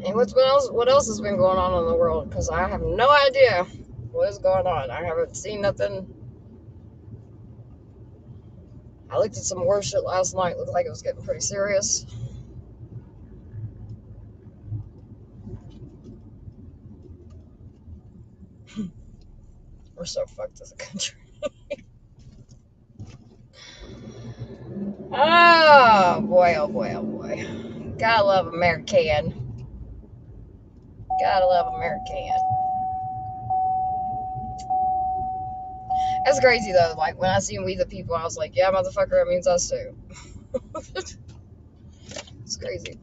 And what else has been going on in the world? Because I have no idea what is going on. I haven't seen nothing. I looked at some war shit last night. Looked like it was getting pretty serious. We're so fucked as a country. Oh boy, oh boy, oh boy. Gotta love American. Gotta love American. That's crazy though. Like when I seen We the People, I was like, yeah, motherfucker, that means us too. It's crazy.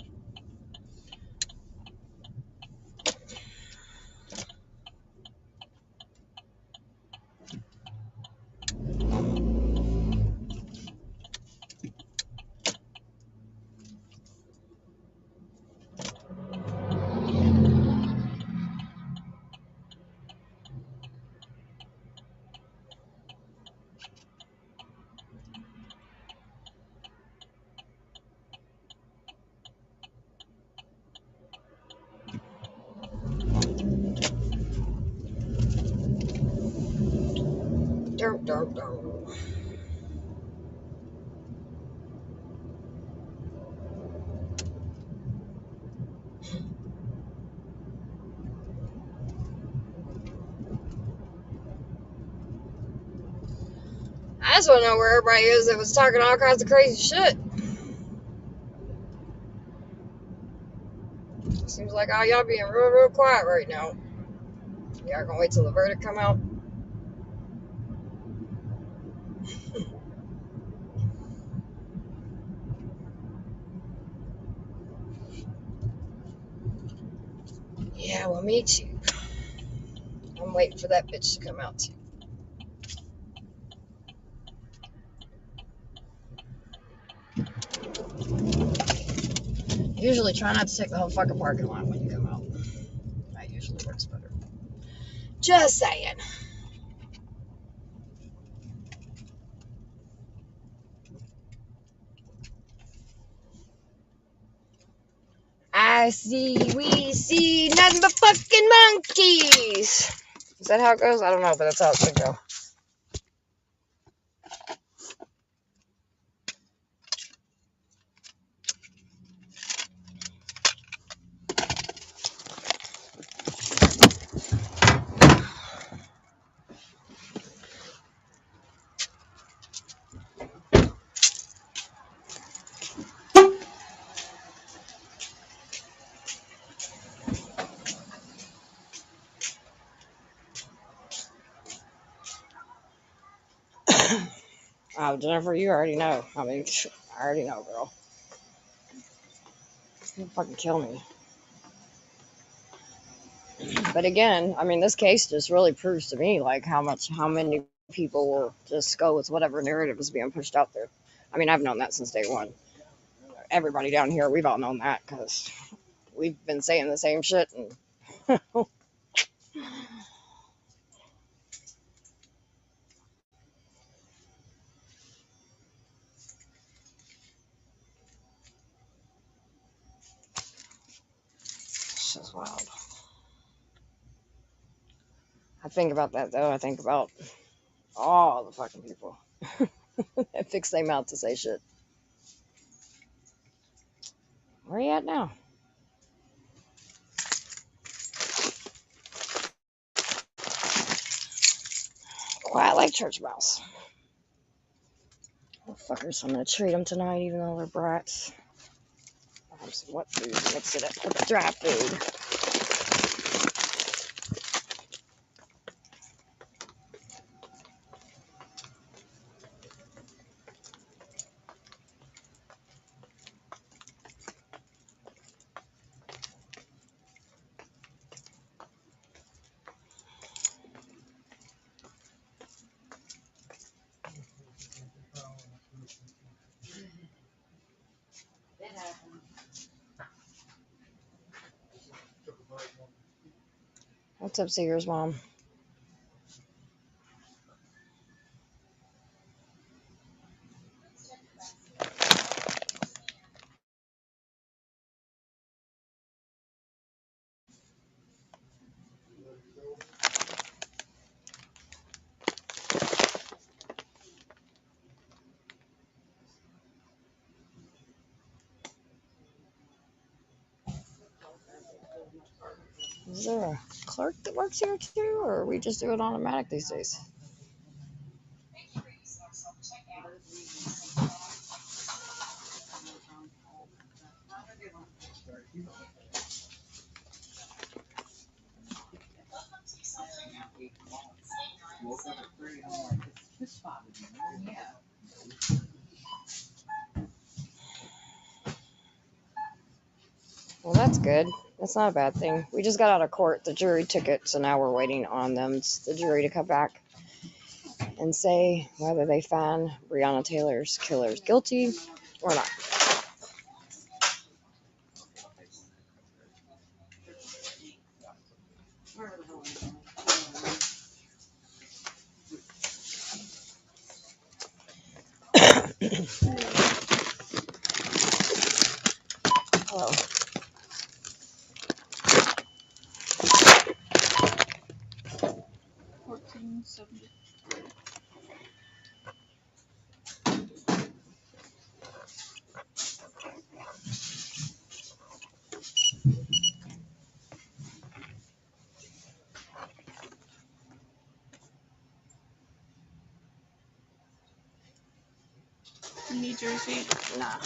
Dun, dun, dun. I just want to know where everybody is that was talking all kinds of crazy shit. Seems like all y'all being real, real quiet right now. Y'all gonna wait till the verdict come out? Yeah, well, me too. I'm waiting for that bitch to come out too. Usually try not to take the whole fucking parking lot when you come out. That usually works better. Just saying. We see nothing but fucking monkeys. Is that how it goes? I don't know, but that's how it should go. Oh, Jennifer, you already know. I mean, I already know, girl. You'll fucking kill me. But again, I mean, this case just really proves to me, like, how many people will just go with whatever narrative is being pushed out there. I mean, I've known that since day one. everybody down here, we've all known that because we've been saying the same shit. And it's just wild. I think about that though. I think about all the fucking people that fix their mouth to say shit. Where are you at now? Quiet like church mouse. Fuckers, I'm gonna treat them tonight, even though they're brats. I have some wet food, mix it up with the dry food. What's up, Seeger's mom? Is there a clerk that works here too, or we just do it automatic these days? Well, that's good. That's not a bad thing. We just got out of court. The jury took it, so now we're waiting on them, the jury, to come back and say whether they find Breonna Taylor's killers guilty or not. Hello. You need your receipt? Nah.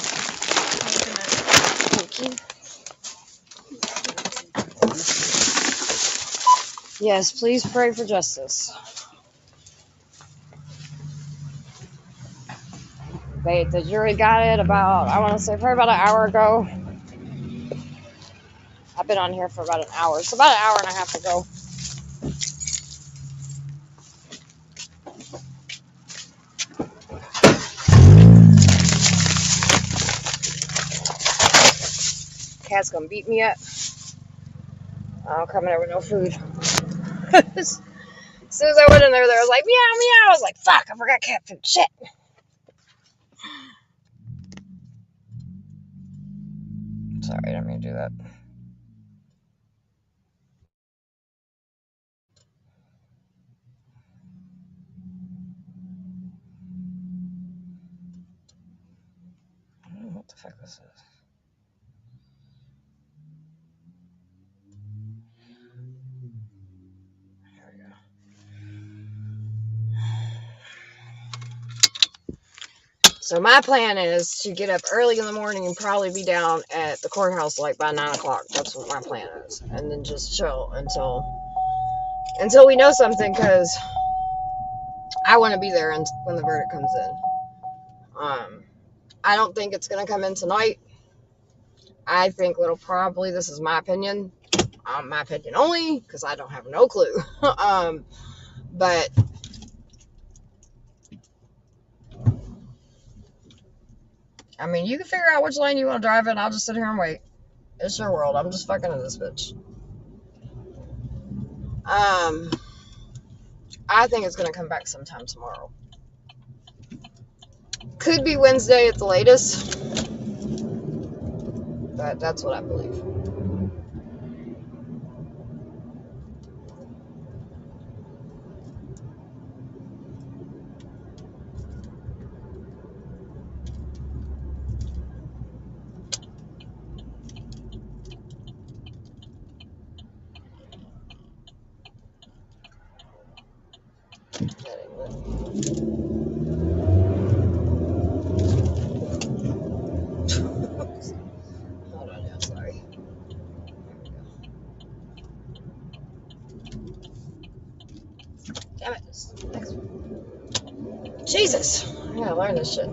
Thank you. Yes, please pray for justice. The jury got it about, I want to say, probably about an hour ago. I've been on here for about an hour, so about an hour and a half ago. Cat's gonna beat me up. I'm coming over with no food. As soon as I went in there, I was like, meow, meow. I was like, fuck, I forgot cat food. Shit. Sorry, I didn't mean to do that. I don't know what the fuck this is. Here we go. So my plan is to get up early in the morning and probably be down at the courthouse like by 9 o'clock. That's what my plan is. And then just chill until we know something, because I want to be there when the verdict comes in. I don't think it's going to come in tonight. I think it'll probably, this is my opinion only, because I don't have no clue. But I mean, you can figure out which lane you want to drive in. I'll just sit here and wait. It's your world. I'm just fucking in this bitch. I think it's gonna come back sometime tomorrow. Could be Wednesday at the latest, but that's what I believe. Hold on, yeah, sorry. Damn it. Next one. Jesus! I gotta learn this shit.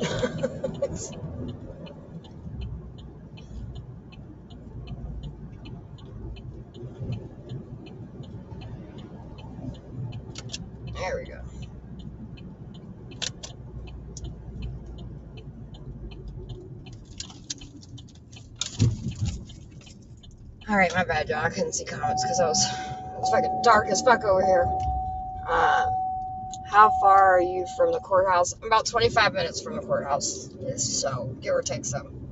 There we go. Alright, my bad, y'all. I couldn't see comments because it's fucking dark as fuck over here. How far are you from the courthouse? I'm about 25 minutes from the courthouse. So, give or take some.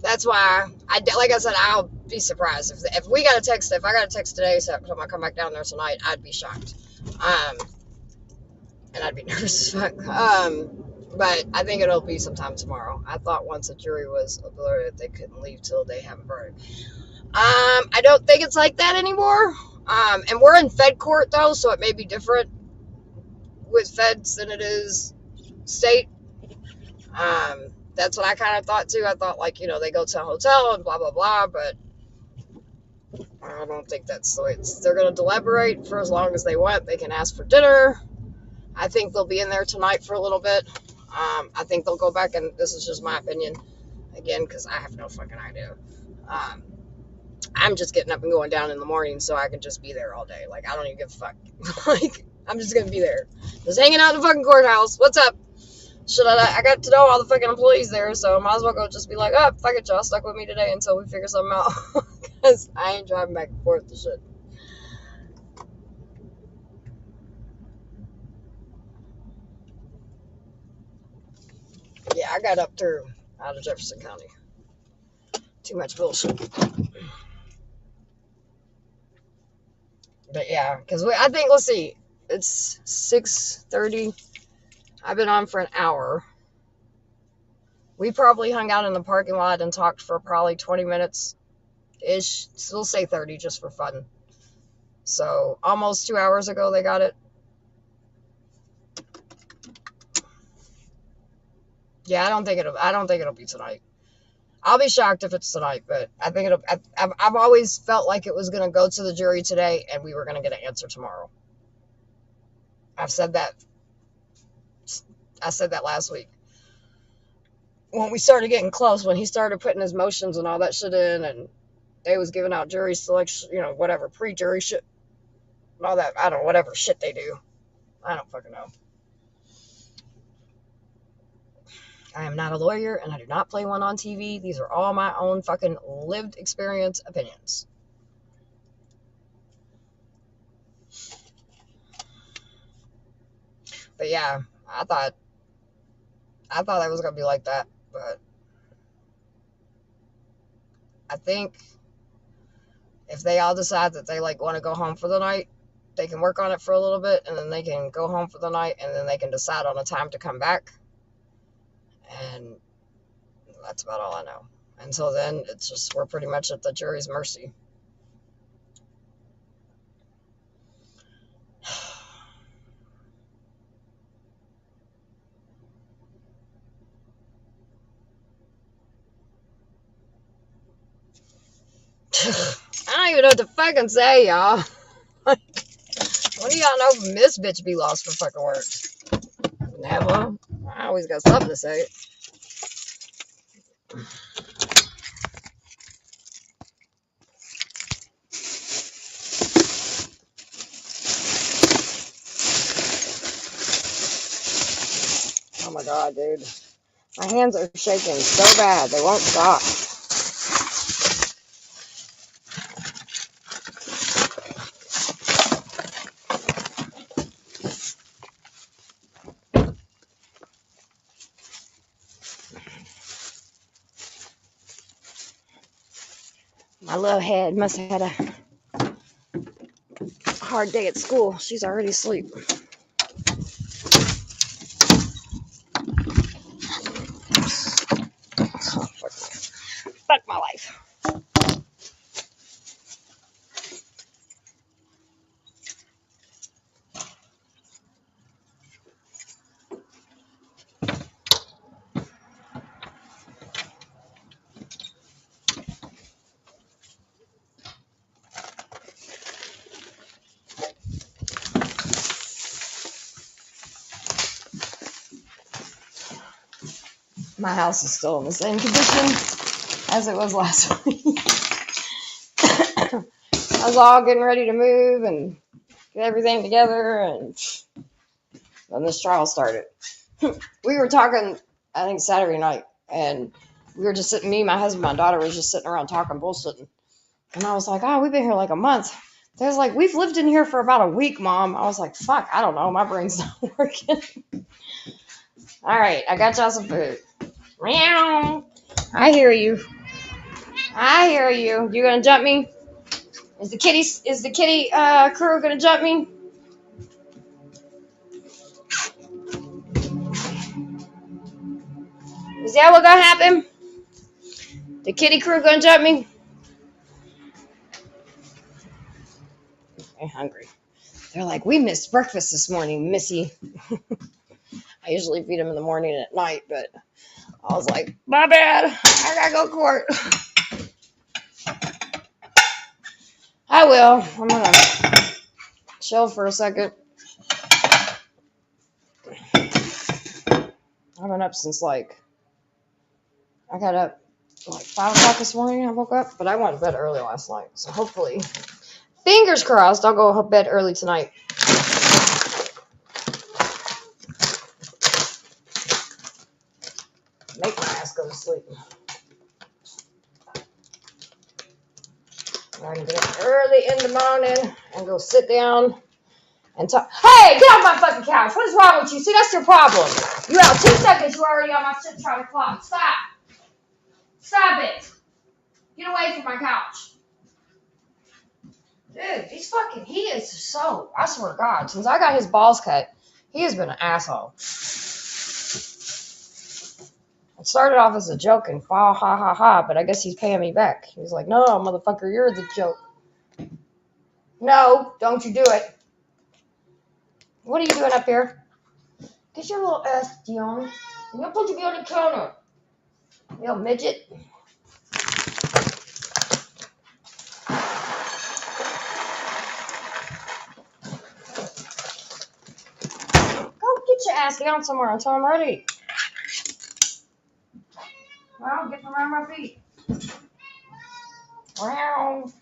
That's why, like I said, I'll be surprised. If we got a text, if I got a text today, so I'm going to come back down there tonight, I'd be shocked. And I'd be nervous as fuck. But I think it'll be sometime tomorrow. I thought once a jury was alerted, they couldn't leave till they have a verdict. I don't think it's like that anymore. And we're in Fed court, though, so it may be different with feds than it is state. That's what I kind of thought, too. I thought, like, they go to a hotel and blah, blah, blah, but I don't think that's the way they're going to deliberate for as long as they want. They can ask for dinner. I think they'll be in there tonight for a little bit. I think they'll go back, and this is just my opinion, again, because I have no fucking idea. I'm just getting up and going down in the morning so I can just be there all day. Like, I don't even give a fuck. Like, I'm just going to be there. Just hanging out in the fucking courthouse. What's up? I got to know all the fucking employees there, so I might as well go just be like, oh, fuck it, y'all stuck with me today until we figure something out. Because I ain't driving back and forth to shit. Yeah, I got up through out of Jefferson County. Too much bullshit. But yeah, because I think, let's see, it's 6:30. I've been on for an hour. We probably hung out in the parking lot and talked for probably 20 minutes-ish. We'll say 30 just for fun. So almost 2 hours ago they got it. Yeah, I don't think it'll be tonight. I'll be shocked if it's tonight, but I think I've always felt like it was going to go to the jury today and we were going to get an answer tomorrow. I've said that. I said that last week. When we started getting close, when he started putting his motions and all that shit in, and they was giving out jury selection, whatever, pre-jury shit, and all that, I don't know, whatever shit they do. I don't fucking know. I am not a lawyer, and I do not play one on TV. These are all my own fucking lived experience opinions. But yeah, I thought that was going to be like that, but I think if they all decide that they want to go home for the night, they can work on it for a little bit, and then they can go home for the night, and then they can decide on a time to come back. And that's about all I know. Until then, it's just, we're pretty much at the jury's mercy. I don't even know what to fucking say, y'all. What do y'all know from this bitch be lost for fucking words? Never. I always got something to say. Oh my God, dude. My hands are shaking so bad. They won't stop. My little head must have had a hard day at school. She's already asleep. Oh, fuck my life. My house is still in the same condition as it was last week. I was all getting ready to move and get everything together, and then this trial started. We were talking, I think, Saturday night, and we were just sitting, me, my husband, my daughter was just sitting around talking, bullshitting. And I was like, oh, we've been here like a month. They was like, we've lived in here for about a week, Mom. I was like, fuck, I don't know. My brain's not working. All right, I got y'all some food. Meow. I hear you. I hear you. You gonna jump me? Is the kitty crew gonna jump me? Is that what gonna happen? The kitty crew gonna jump me? I'm hungry. They're like, we missed breakfast this morning, Missy. I usually feed them in the morning and at night, but I was like, my bad. I gotta go to court. I will. I'm gonna chill for a second. I've been up since I got up 5 o'clock this morning. I woke up, but I went to bed early last night. So hopefully, fingers crossed, I'll go to bed early tonight. Make my ass go to sleep. I can get up early in the morning and go sit down and talk. Hey, get off my fucking couch. What is wrong with you? See, that's your problem. You have 2 seconds, you're already on my shit trying to clock. Stop. Stop it. Get away from my couch. Dude, he is so, I swear to God, since I got his balls cut, he has been an asshole. It started off as a joke and ha ha ha ha, but I guess he's paying me back. He's like, no, motherfucker, you're the joke. No, don't you do it. What are you doing up here? Get your little ass down. I'm gonna put you behind the counter. You little midget. Go get your ass down somewhere until I'm ready. Well, get from around my feet. Wow.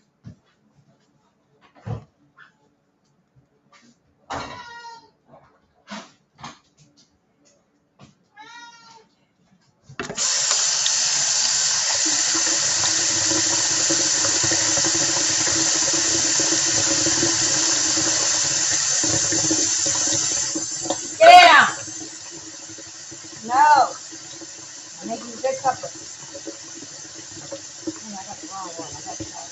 Get down. No. I'm making a big cuppa. Oh, I got the wrong one. I got the wrong one.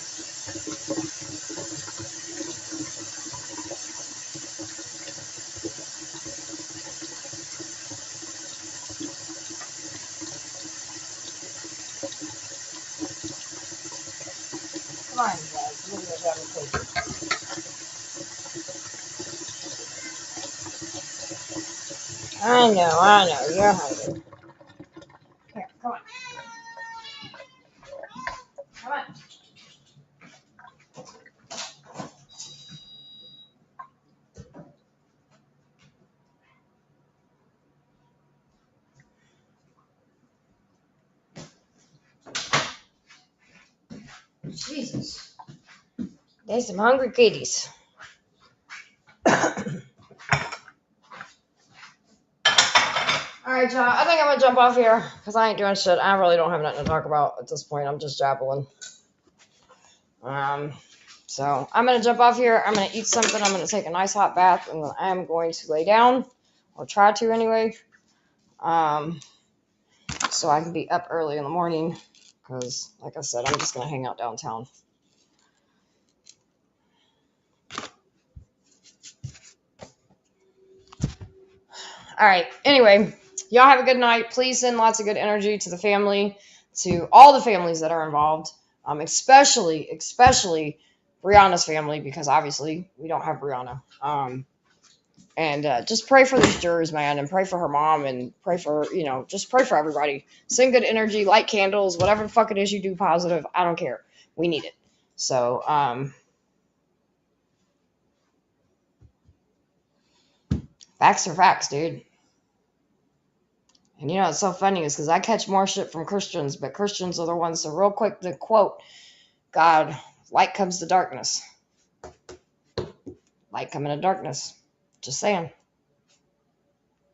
Come on, you guys. Look at this application. I know. You're hungry. Here, come on. Come on. Jesus. There's some hungry kitties. Alright, right, y'all. I think I'm gonna jump off here because I ain't doing shit. I really don't have nothing to talk about at this point. I'm just jabbling. So I'm gonna jump off here. I'm gonna eat something. I'm gonna take a nice hot bath, and then I'm going to lay down, or try to anyway. So I can be up early in the morning. Because, like I said, I'm just gonna hang out downtown. All right. Anyway, y'all have a good night. Please send lots of good energy to the family, to all the families that are involved, especially Brianna's family, because obviously we don't have Brianna. And just pray for these jurors, man, and pray for her mom, and pray for, just pray for everybody. Send good energy, light candles, whatever the fuck it is you do positive. I don't care. We need it. So, facts are facts, dude. And it's so funny is because I catch more shit from Christians, but Christians are the ones so real quick to quote God, light comes to darkness. Light coming to darkness. Just saying.